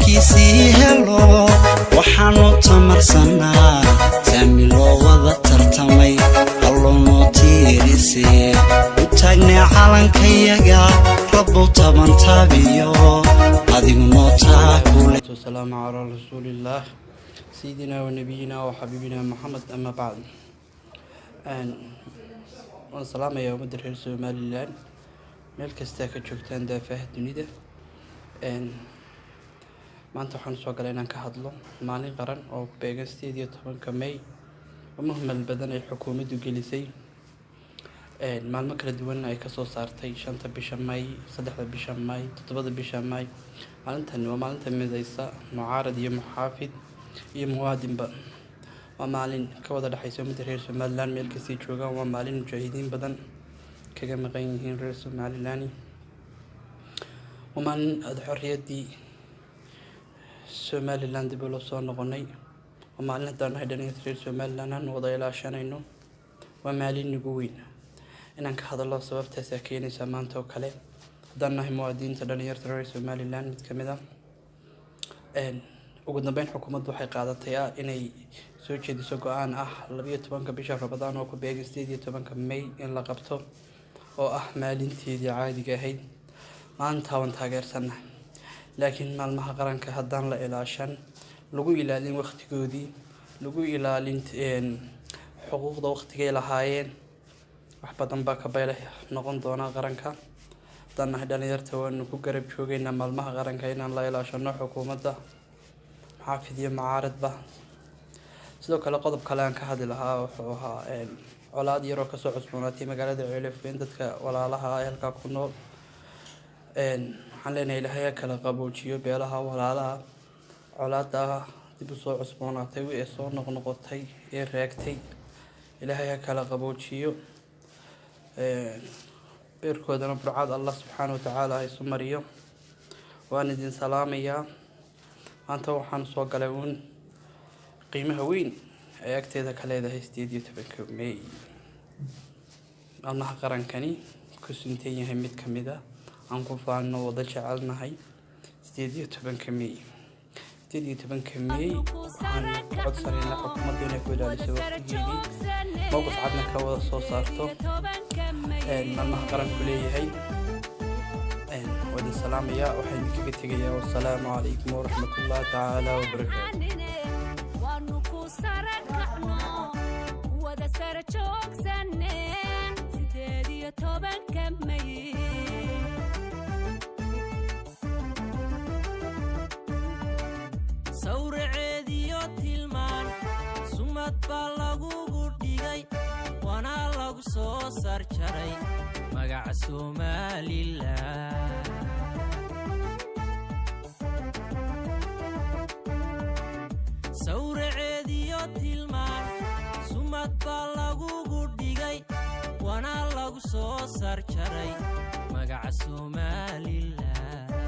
تمركيسي هلو وحانو تمرسنا سامي لو وضا ترتمي هلو نوتيريسي وتاقني عالان كيغا ربو تبان تابيو هذه نوتاكولي. والسلام على رسول الله سيدنا ونبينا وحبيبنا محمد. أما بعد والسلام يا مدير Somaliland meel kasta ka joogtaan daafaha dunida. maanta waxaan soo galay inaan ka hadlo maalin qaran oo ku beegan 18 May oo muhiimad badan ay xukuumaddu gelisay maalmo kala duwan ay ka soo saartay 5 bisha May 3 bisha May 7 bisha May. maalintan waa maalinta midaysa mucaarad iyo muxaafid iyo muwaadinba. waa maalin ka wada dhaxaysa mid reer Somaliland meel kasta joogaan. waa maalin mujaahidiin badan kaga maqan yihiin reer Somaliland. waa maalin xorriyadii Somaliland dib loo soo noqonay. waa maalin haddaan haydhanay reer Somaliland aan wada ilaashanayno. waa maalin ugu weyn inaan ka hadlo sababtaas ay keenaysa maanta oo kale haddaan nahay muwaadiniinta dhalinyarada reer Somaliland. mid ka mid ah ugu dambeyn xukuumaddu waxay qaadatay inay soo jeediso go'aan 12 bisha Ramadaan oo ku beegan 18 May in la qabto oo maalinteedii caadiga ahayd. maanta waan taageersanahay, laakiin maalmaha qaranka haddaan la ilaashan, lagu ilaalin waqtigoodii, lagu ilaalin xuquuqda waqtigay lahaayeen, wax badan baa ka beelay noqon doona qaranka. haddaan nahay dhalinyarta waan ku garab joogaynaa maalmaha qaranka inaan la ilaashano xukuumadda muxaafid iyo mucaaradba. sidoo kale qodob kale aan ka hadli lahaa wuxuu ahaa colaad yar oo ka soo cusboonaatay magaalada Ceelafweyn dadka walaalaha ah halka ku nool. waxaan leenahay Ilaahay kala qaboojiyo beelaha walaalaha. colaadda dib u soo cusboonaatay ee soo noqnoqotay ee reegtay, Ilaahay kala qaboojiyo beerkoodana burcad Allah subhanahu wa ta'ala ay sumariyo. waan idin salaamayaa. maanta waxaan soo galay qiimaha weyn ee agteeda ka leedahay 18 May. maalmaha qarankani ku suntan yahay mid ka mid ah aan ku faano wada jecelnahay 18 May. 18 May waxaan codsanaynaa xukuumadda inay ku ilaaliso waqtigeedii, mowqif cadna ka wada soo saarto maalmaha qaranku leeyahay. ودي السلام يا وحين كتير يا والسلام عليكم ورحمة الله تعالى وبركاته. صور عادية تلمان سمت بالغو قردي وانا لغو صار شري مقع Somaliland. صور عادية تلمان سمت بالغو قردي وانا لغو صار شري مقع Somaliland.